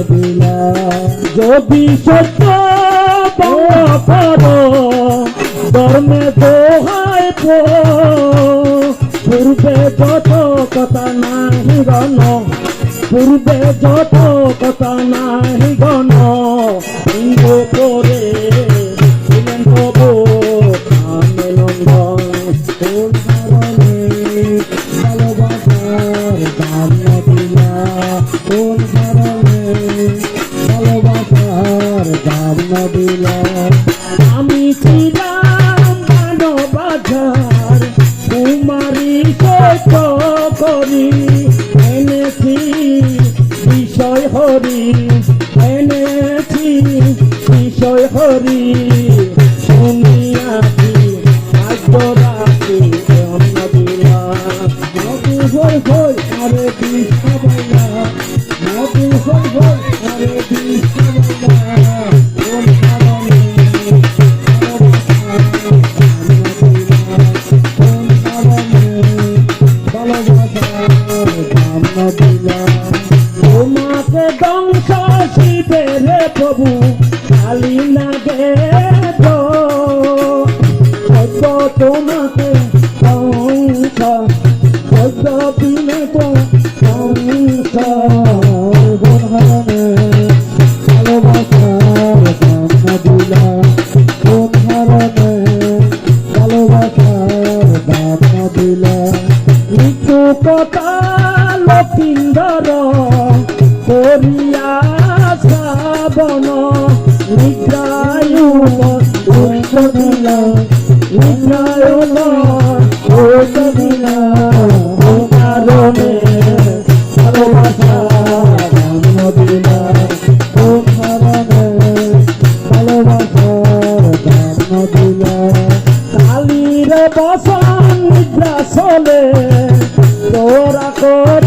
দিলা যদি সত্য করো ধর্মে দোহাই পূর্বে যত কথা নাহি গণ পূর্বে যত কথা নাহি গণ লিঙ্গ করে ছিলেন প্রভু আমি নন্দন কোন কারণে ভালোবাসার দাম না দিলা কোন কারণে ভালোবাসার দাম না দিলা আমি ছিলাম মানবাজার কুমারী সত্য করি এনেছি বিষয় হরি এনেছি বিষয় হরি শুনিয়াছি ভাগ্য রাখি অন্য দিলা মধু হই হই আরে বিষ্ণু বইলা মধু হই হই আরে বিষ্ণু বইলা কোন কারণে তোমাকে ধ্বংস শিবের প্রভু খালি লাগে তো সত্য তোমাকে ধ্বংস সত্য বিনে তো ধ্বংস ভালোবাসার দাম না দিলা কোন কারণে ভালোবাসার দাম না দিলা মৃত্যু কথা লক্ষিন্দর করিয়া শ্রাবণ নিদ্রায়ুন উচ্চ দিলা নিদ্রায়ুন উচ্চ দিলা কারণে ভালোবাসার দাম না দিলা কোন কারণে ভালোবাসার দাম না দিলা কালীর বসন নিদ্রা চলে তোরা কর